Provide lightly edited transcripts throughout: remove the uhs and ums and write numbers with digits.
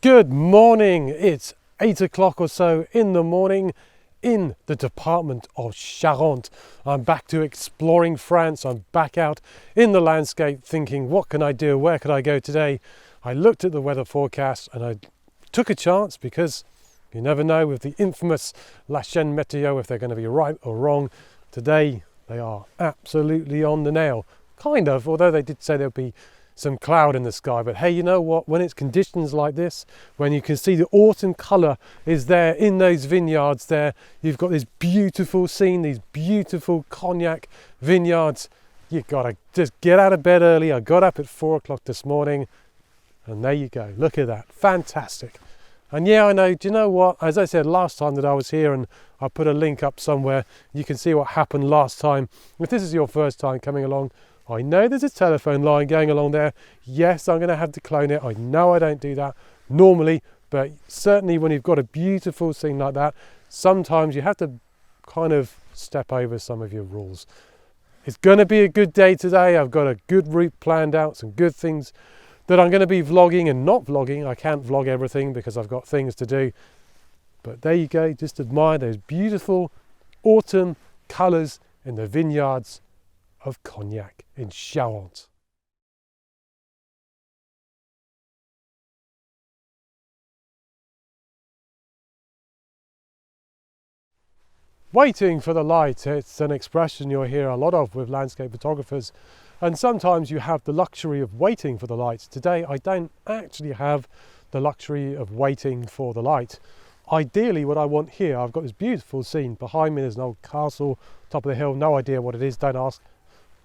Good morning. It's 8 o'clock or so in the morning in the department of Charente. I'm back to exploring France. I'm back out in the landscape thinking, what can I do? Where could I go today? I looked at the weather forecast and I took a chance because you never know with the infamous La Chaîne Météo if they're going to be right or wrong. Today they are absolutely on the nail. Kind of, although they did say there'll be some cloud in the sky, but hey, you know what, when it's conditions like this, when you can see the autumn colour is there in those vineyards there, you've got this beautiful scene, these beautiful Cognac vineyards, you gotta just get out of bed early. I got up at 4 o'clock this morning and there you go, look at that, fantastic. And yeah, I know, do you know what, as I said last time that I was here, and I put a link up somewhere, you can see what happened last time. If this is your first time coming along, I know there's a telephone line going along there. Yes, I'm going to have to clone it. I know I don't do that normally, but certainly when you've got a beautiful scene like that, sometimes you have to kind of step over some of your rules. It's going to be a good day today. I've got a good route planned out, some good things that I'm going to be vlogging and not vlogging. I can't vlog everything because I've got things to do. But there you go, just admire those beautiful autumn colours in the vineyards of Cognac in Charente. Waiting for the light, it's an expression you'll hear a lot of with landscape photographers, and sometimes you have the luxury of waiting for the light. Today I don't actually have the luxury of waiting for the light. Ideally what I want here, I've got this beautiful scene behind me, there's an old castle top of the hill, no idea what it is, don't ask.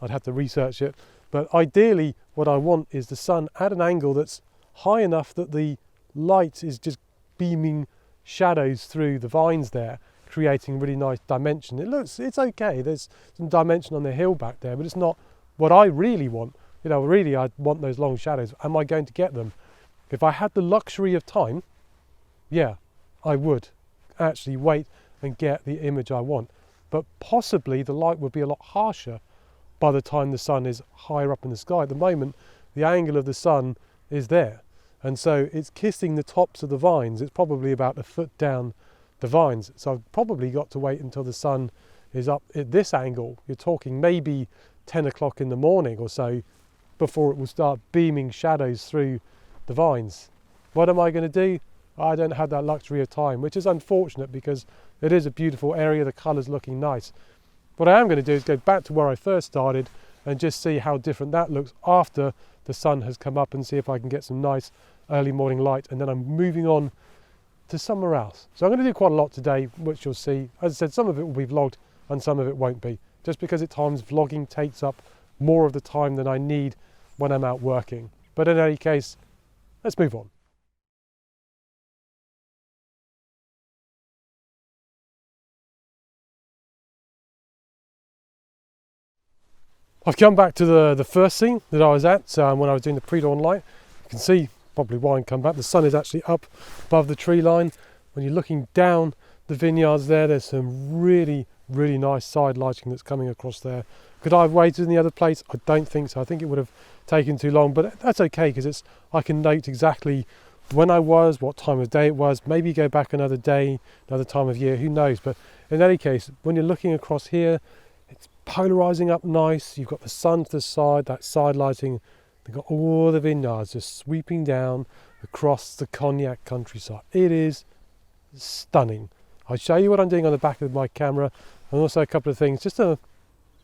I'd have to research it, but ideally what I want is the sun at an angle that's high enough that the light is just beaming shadows through the vines there, creating really nice dimension. It's okay, there's some dimension on the hill back there, but it's not what I really want. You know, really I want those long shadows. Am I going to get them? If I had the luxury of time, yeah, I would actually wait and get the image I want, but possibly the light would be a lot harsher by the time the sun is higher up in the sky. At the moment, the angle of the sun is there, and so it's kissing the tops of the vines. It's probably about a foot down the vines, so I've probably got to wait until the sun is up at this angle. You're talking maybe 10 o'clock in the morning or so before it will start beaming shadows through the vines. What am I going to do? I don't have that luxury of time, which is unfortunate because it is a beautiful area, the colour's looking nice. What I am going to do is go back to where I first started and just see how different that looks after the sun has come up, and see if I can get some nice early morning light, and then I'm moving on to somewhere else. So I'm going to do quite a lot today, which you'll see. As I said, some of it will be vlogged and some of it won't be, just because at times vlogging takes up more of the time than I need when I'm out working. But in any case, let's move on. I've come back to the first scene that I was at when I was doing the pre-dawn light. You can see probably why I come back. The sun is actually up above the tree line. When you're looking down the vineyards there's some really nice side lighting that's coming across there. Could I have waited in the other place? I don't think so. I think it would have taken too long, but that's okay because I can note exactly when I was, what time of day it was, maybe go back another day, another time of year, who knows. But in any case, when you're looking across here, it's polarizing up nice. You've got the sun to the side, that side lighting. They've got all the vineyards just sweeping down across the Cognac countryside. It is stunning. I'll show you what I'm doing on the back of my camera, and also a couple of things just to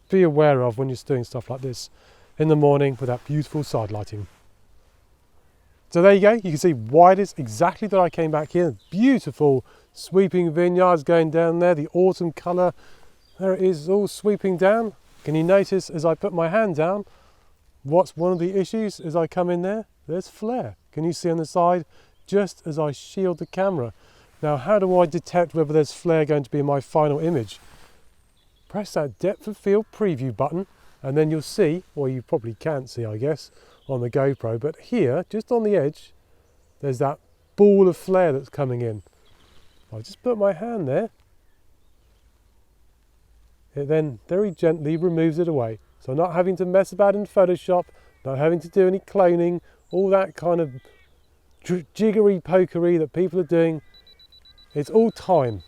be aware of when you're doing stuff like this in the morning with that beautiful side lighting. So there you go. You can see why it is exactly that I came back here. Beautiful sweeping vineyards going down there. The autumn colour. There it is, all sweeping down. Can you notice as I put my hand down, what's one of the issues as I come in there? There's flare. Can you see on the side, just as I shield the camera? Now, how do I detect whether there's flare going to be in my final image? Press that depth of field preview button, and then you'll see, or you probably can't see, I guess, on the GoPro, but here, just on the edge, there's that ball of flare that's coming in. I just put my hand there. It then very gently removes it away. So not having to mess about in Photoshop, not having to do any cloning, all that kind of jiggery pokery that people are doing. It's all time.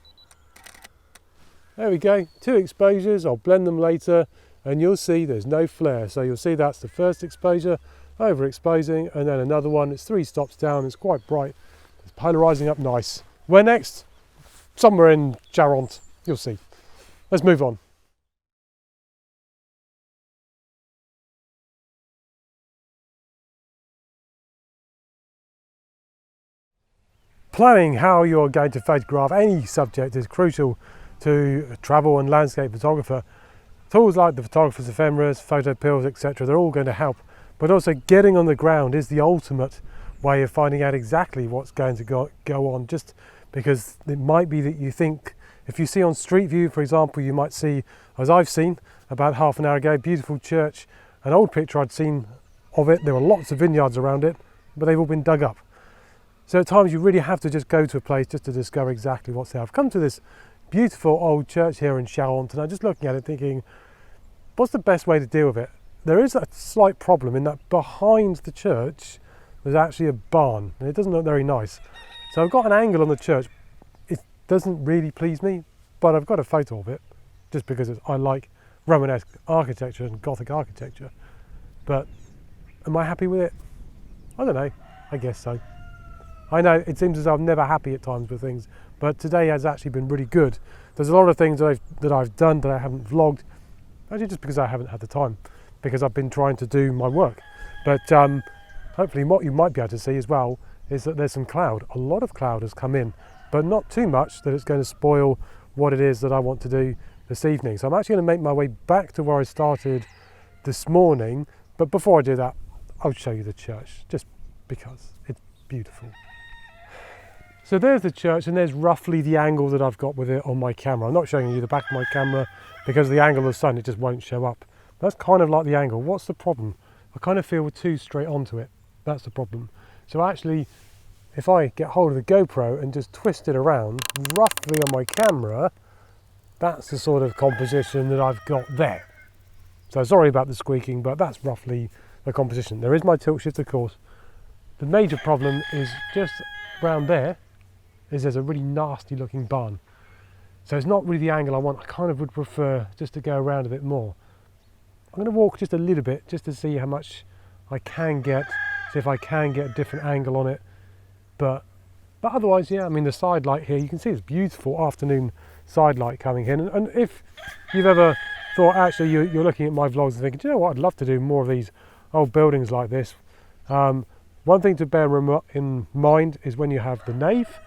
There we go, 2 exposures. I'll blend them later and you'll see there's no flare. So you'll see that's the first exposure, overexposing, and then another one. It's 3 stops down, it's quite bright. It's polarizing up nice. Where next? Somewhere in Charente, you'll see. Let's move on. Planning how you're going to photograph any subject is crucial to a travel and landscape photographer. Tools like the photographer's ephemeras, photo pills, etc., they're all going to help. But also getting on the ground is the ultimate way of finding out exactly what's going to go on, just because it might be that you think, if you see on Street View, for example, you might see, as I've seen about half an hour ago, beautiful church, an old picture I'd seen of it. There were lots of vineyards around it, but they've all been dug up. So at times you really have to just go to a place just to discover exactly what's there. I've come to this beautiful old church here in Charente, and I'm just looking at it thinking, what's the best way to deal with it? There is a slight problem in that behind the church there's actually a barn, and it doesn't look very nice. So I've got an angle on the church. It doesn't really please me, but I've got a photo of it just because I like Romanesque architecture and Gothic architecture. But am I happy with it? I don't know, I guess so. I know it seems as though I'm never happy at times with things, but today has actually been really good. There's a lot of things that I've done that I haven't vlogged, actually just because I haven't had the time, because I've been trying to do my work. But hopefully what you might be able to see as well is that there's some cloud. A lot of cloud has come in, but not too much that it's going to spoil what it is that I want to do this evening. So I'm actually going to make my way back to where I started this morning, but before I do that, I'll show you the church, just because it's beautiful. So there's the church, and there's roughly the angle that I've got with it on my camera. I'm not showing you the back of my camera because of the angle of the sun, it just won't show up. That's kind of like the angle. What's the problem? I kind of feel we're too straight onto it. That's the problem. So actually, if I get hold of the GoPro and just twist it around roughly on my camera, that's the sort of composition that I've got there. So sorry about the squeaking, but that's roughly the composition. There is my tilt shift, of course. The major problem is just around there, there's a really nasty looking barn. So it's not really the angle I want. I kind of would prefer just to go around a bit more. I'm going to walk just a little bit just to see how much I can get, see if I can get a different angle on it. But otherwise, yeah, I mean the side light here, you can see it's beautiful afternoon side light coming in. And if you've ever thought, actually you're looking at my vlogs and thinking, do you know what, I'd love to do more of these old buildings like this. One thing to bear in mind is when you have the nave,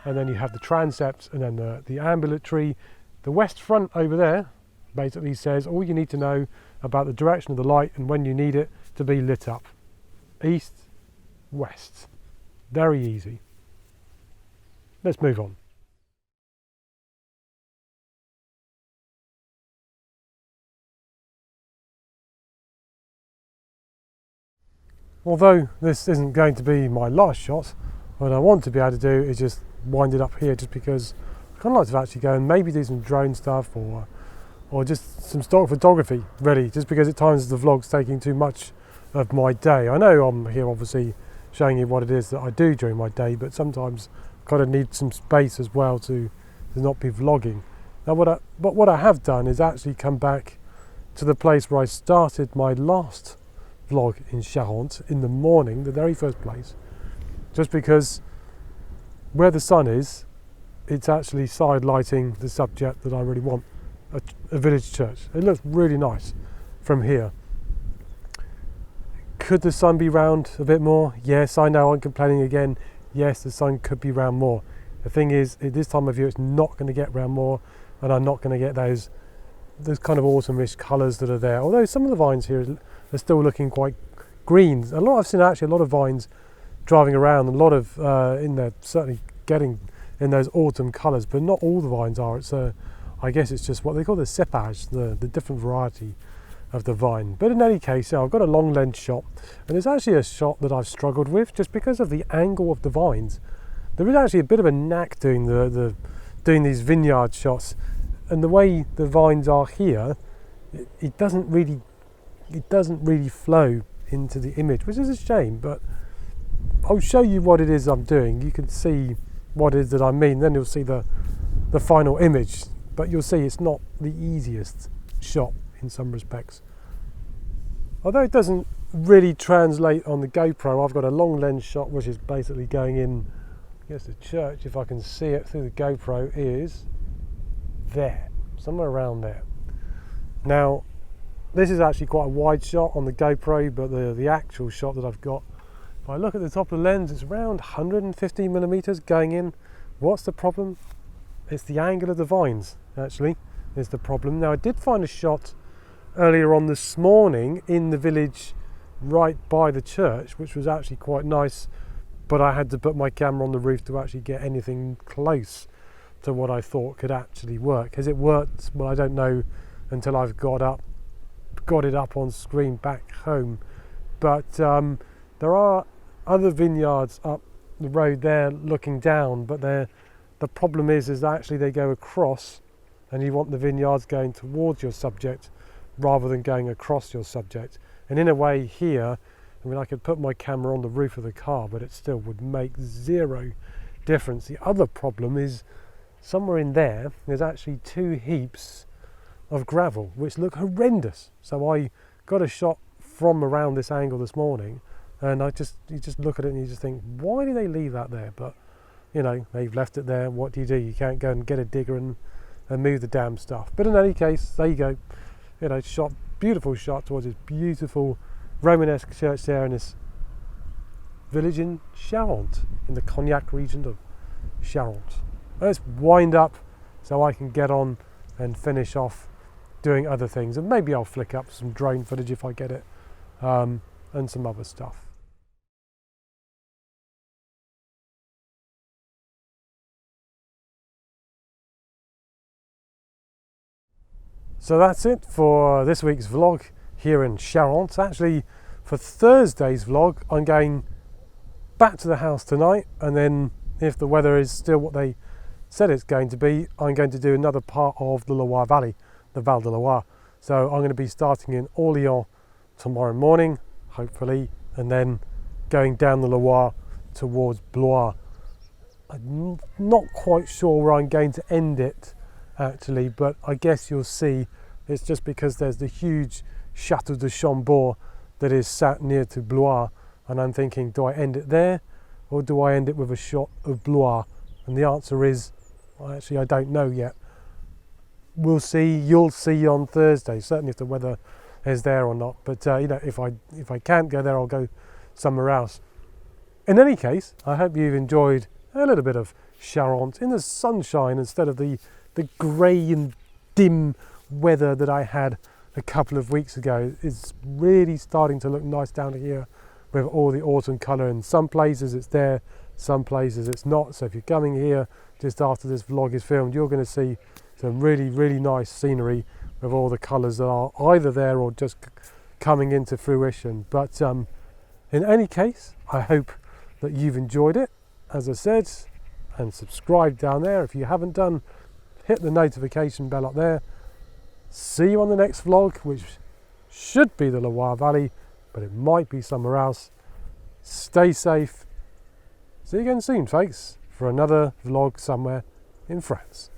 and then you have the transepts, and then the ambulatory. The west front over there basically says all you need to know about the direction of the light and when you need it to be lit up. East, west. Very easy. Let's move on. Although this isn't going to be my last shot, what I want to be able to do is just wind it up here, just because I kind of like to actually go and maybe do some drone stuff or just some stock photography, really, just because at times the vlog's taking too much of my day. I know I'm here obviously showing you what it is that I do during my day, but sometimes I kind of need some space as well to not be vlogging. Now what I have done is actually come back to the place where I started my last vlog in Charente in the morning, the very first place, just because where the sun is, it's actually side lighting the subject that I really want, a village church. It looks really nice from here. Could the sun be round a bit more? Yes, I know I'm complaining again. Yes, the sun could be round more. The thing is, at this time of year, it's not going to get round more, and I'm not going to get those kind of autumnish colours that are there. Although some of the vines here are still looking quite green. I've seen actually a lot of vines driving around, a lot of in there certainly getting in those autumn colours, but not all the vines are. It's I guess it's just what they call the cépage, the different variety of the vine. But in any case, I've got a long lens shot, and it's actually a shot that I've struggled with just because of the angle of the vines. There is actually a bit of a knack doing doing these vineyard shots, and the way the vines are here, it doesn't really flow into the image, which is a shame. But I'll show you what it is I'm doing. You can see what it is that I mean, then you'll see the final image, but you'll see it's not the easiest shot in some respects. Although it doesn't really translate on the GoPro, I've got a long lens shot which is basically going in, I guess the church, if I can see it through the GoPro, is there, somewhere around there. Now this is actually quite a wide shot on the GoPro, but the actual shot that I've got, if I look at the top of the lens, it's around 150 millimeters going in. What's the problem? It's the angle of the vines, actually, is the problem. Now I did find a shot earlier on this morning in the village right by the church, which was actually quite nice, but I had to put my camera on the roof to actually get anything close to what I thought could actually work. Has it worked? Well, I don't know until I've got it up on screen back home. But there are other vineyards up the road there looking down, but the problem is actually they go across, and you want the vineyards going towards your subject rather than going across your subject. And in a way here, I mean, I could put my camera on the roof of the car, but it still would make zero difference. The other problem is somewhere in there's actually two heaps of gravel which look horrendous. So I got a shot from around this angle this morning, and you just look at it and you just think, why do they leave that there? But you know, they've left it there. What do? You can't go and get a digger and move the damn stuff. But in any case, there you go. You know, beautiful shot towards this beautiful Romanesque church there in this village in Charente, in the Cognac region of Charente. Let's wind up so I can get on and finish off doing other things, and maybe I'll flick up some drone footage if I get it, and some other stuff. So that's it for this week's vlog here in Charente. Actually, for Thursday's vlog, I'm going back to the house tonight, and then if the weather is still what they said it's going to be, I'm going to do another part of the Loire Valley, the Val de Loire. So I'm going to be starting in Orléans tomorrow morning, hopefully, and then going down the Loire towards Blois. I'm not quite sure where I'm going to end it, actually, but I guess you'll see it's just because there's the huge Chateau de Chambord that is sat near to Blois, and I'm thinking, do I end it there or do I end it with a shot of Blois? And the answer is, well, actually I don't know yet. We'll see. You'll see on Thursday, certainly if the weather is there or not, but you know, if I can't go there, I'll go somewhere else. In any case, I hope you've enjoyed a little bit of Charente in the sunshine instead of the grey and dim weather that I had a couple of weeks ago. It's really starting to look nice down here with all the autumn colour. In some places it's there, some places it's not. So if you're coming here just after this vlog is filmed, you're going to see some really, really nice scenery with all the colours that are either there or just coming into fruition. But in any case, I hope that you've enjoyed it, as I said, and subscribe down there if you haven't done. Hit the notification bell up there. See you on the next vlog, which should be the Loire Valley, but it might be somewhere else. Stay safe. See you again soon, folks, for another vlog somewhere in France.